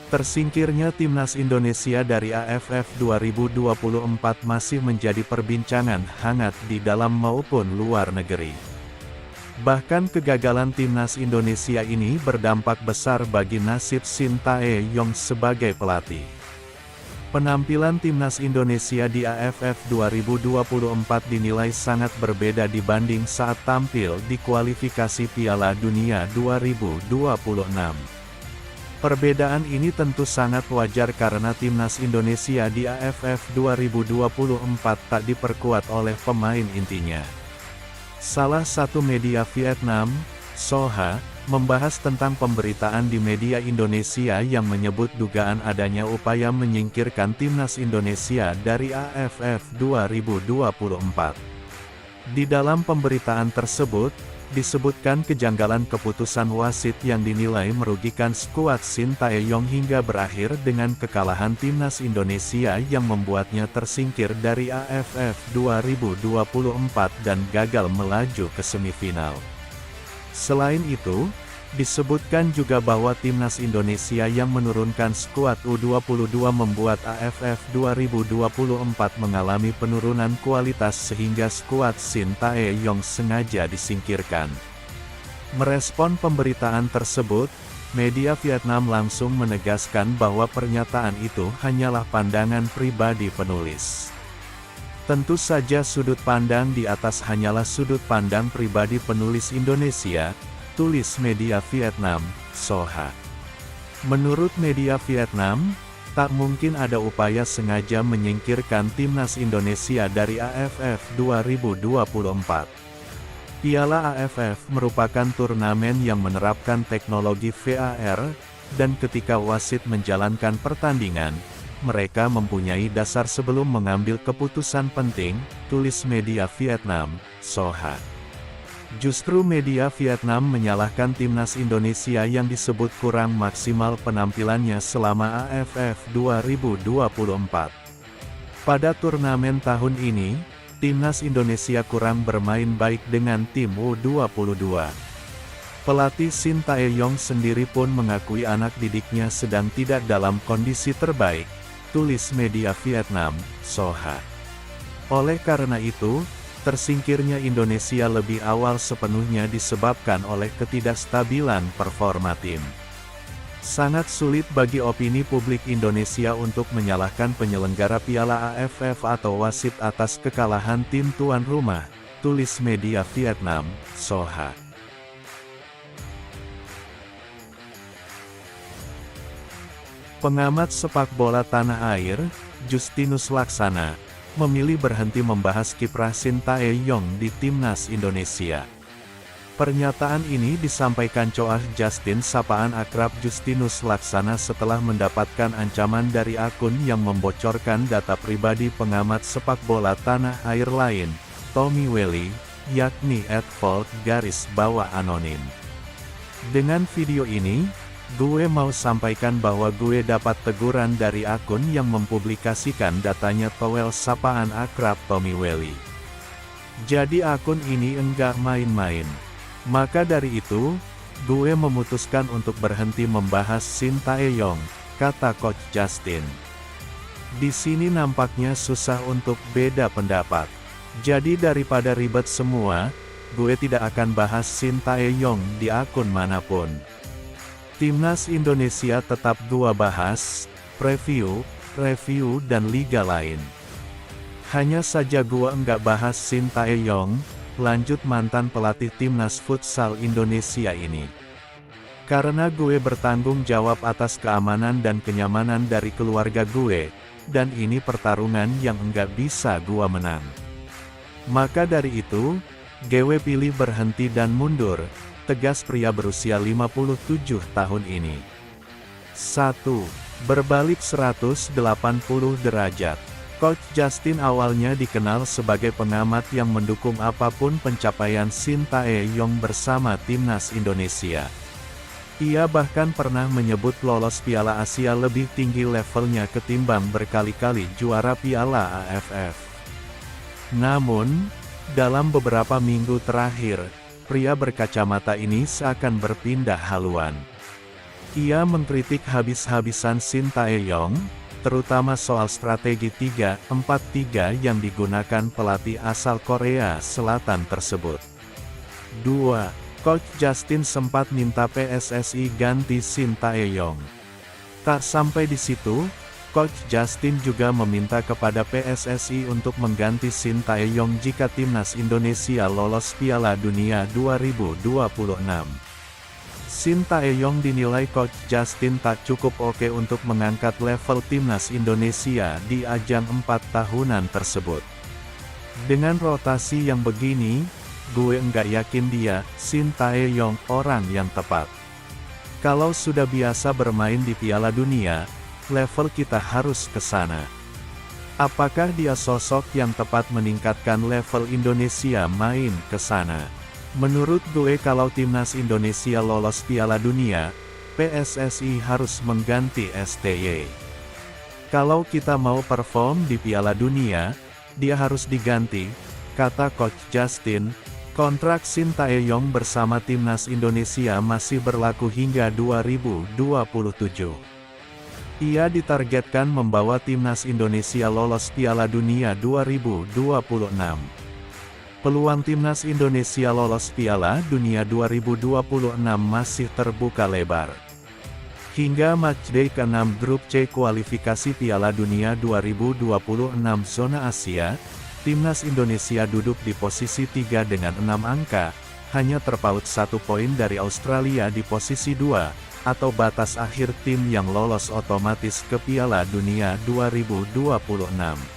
Tersingkirnya timnas Indonesia dari AFF 2024 masih menjadi perbincangan hangat di dalam maupun luar negeri. Bahkan kegagalan timnas Indonesia ini berdampak besar bagi nasib Shin Tae-yong sebagai pelatih. Penampilan timnas Indonesia di AFF 2024 dinilai sangat berbeda dibanding saat tampil di kualifikasi Piala Dunia 2026. Perbedaan ini tentu sangat wajar karena timnas Indonesia di AFF 2024 tak diperkuat oleh pemain intinya. Salah satu media Vietnam, Soha, membahas tentang pemberitaan di media Indonesia yang menyebut dugaan adanya upaya menyingkirkan timnas Indonesia dari AFF 2024. Di dalam pemberitaan tersebut, disebutkan kejanggalan keputusan wasit yang dinilai merugikan skuad Shin Tae-yong hingga berakhir dengan kekalahan timnas Indonesia yang membuatnya tersingkir dari AFF 2024 dan gagal melaju ke semifinal. Selain itu, disebutkan juga bahwa timnas Indonesia yang menurunkan skuad U22 membuat AFF 2024 mengalami penurunan kualitas sehingga skuad Shin Tae-yong sengaja disingkirkan. Merespon pemberitaan tersebut, media Vietnam langsung menegaskan bahwa pernyataan itu hanyalah pandangan pribadi penulis. Tentu saja sudut pandang di atas hanyalah sudut pandang pribadi penulis Indonesia, tulis media Vietnam, Soha. Menurut media Vietnam, tak mungkin ada upaya sengaja menyingkirkan timnas Indonesia dari AFF 2024. Piala AFF merupakan turnamen yang menerapkan teknologi VAR, dan ketika wasit menjalankan pertandingan, mereka mempunyai dasar sebelum mengambil keputusan penting, tulis media Vietnam, Soha. Justru media Vietnam menyalahkan timnas Indonesia yang disebut kurang maksimal penampilannya selama AFF 2024. Pada turnamen tahun ini, timnas Indonesia kurang bermain baik dengan tim U22. Pelatih Shin Tae-yong sendiri pun mengakui anak didiknya sedang tidak dalam kondisi terbaik, tulis media Vietnam, Soha. Oleh karena itu, tersingkirnya Indonesia lebih awal sepenuhnya disebabkan oleh ketidakstabilan performa tim. Sangat sulit bagi opini publik Indonesia untuk menyalahkan penyelenggara Piala AFF atau wasit atas kekalahan tim tuan rumah, tulis media Vietnam, Soha. Pengamat sepak bola tanah air, Justinus Laksana, memilih berhenti membahas kiprah Shin Tae-yong di timnas Indonesia. Pernyataan ini disampaikan Coach Justin sapaan akrab Justinus Laksana setelah mendapatkan ancaman dari akun yang membocorkan data pribadi pengamat sepak bola tanah air lain, Tommy Welly, yakni @folk_anonim. Dengan video ini, gue mau sampaikan bahwa gue dapat teguran dari akun yang mempublikasikan datanya towel sapaan akrab Tommy Welly. Jadi akun ini enggak main-main. Maka dari itu, gue memutuskan untuk berhenti membahas Shin Tae-yong, kata Coach Justin. Di sini nampaknya susah untuk beda pendapat. Jadi daripada ribet semua, gue tidak akan bahas Shin Tae-yong di akun manapun. Timnas Indonesia tetap gua bahas, review, dan liga lain. Hanya saja gua enggak bahas Shin Tae-yong, lanjut mantan pelatih timnas futsal Indonesia ini. Karena gue bertanggung jawab atas keamanan dan kenyamanan dari keluarga gue, dan ini pertarungan yang enggak bisa gua menang. Maka dari itu, gue pilih berhenti dan mundur, tegas pria berusia 57 tahun ini. 1. Berbalik 180 derajat. Coach Justin awalnya dikenal sebagai pengamat yang mendukung apapun pencapaian Shin Tae-yong bersama timnas Indonesia. Ia bahkan pernah menyebut lolos Piala Asia lebih tinggi levelnya ketimbang berkali-kali juara Piala AFF. Namun, dalam beberapa minggu terakhir, pria berkacamata ini seakan berpindah haluan. Ia mengkritik habis-habisan Shin Tae-yong, terutama soal strategi 3-4-3 yang digunakan pelatih asal Korea Selatan tersebut. 2. Coach Justin sempat minta PSSI ganti Shin Tae-yong. Tak sampai di situ, Coach Justin juga meminta kepada PSSI untuk mengganti Shin Tae-yong jika timnas Indonesia lolos Piala Dunia 2026. Shin Tae-yong dinilai Coach Justin tak cukup oke untuk mengangkat level timnas Indonesia di ajang 4 tahunan tersebut. Dengan rotasi yang begini, gue nggak yakin dia, Shin Tae-yong, orang yang tepat. Kalau sudah biasa bermain di Piala Dunia, level kita harus ke sana. Apakah dia sosok yang tepat meningkatkan level Indonesia main ke sana? Menurut gue kalau timnas Indonesia lolos Piala Dunia, PSSI harus mengganti STY. Kalau kita mau perform di Piala Dunia, dia harus diganti, kata Coach Justin. Kontrak Shin Tae-yong bersama timnas Indonesia masih berlaku hingga 2027. Ia ditargetkan membawa timnas Indonesia lolos Piala Dunia 2026. Peluang timnas Indonesia lolos Piala Dunia 2026 masih terbuka lebar. Hingga matchday ke-6 Grup C kualifikasi Piala Dunia 2026 zona Asia, timnas Indonesia duduk di posisi 3 dengan 6 angka, hanya terpaut 1 poin dari Australia di posisi 2, atau batas akhir tim yang lolos otomatis ke Piala Dunia 2026.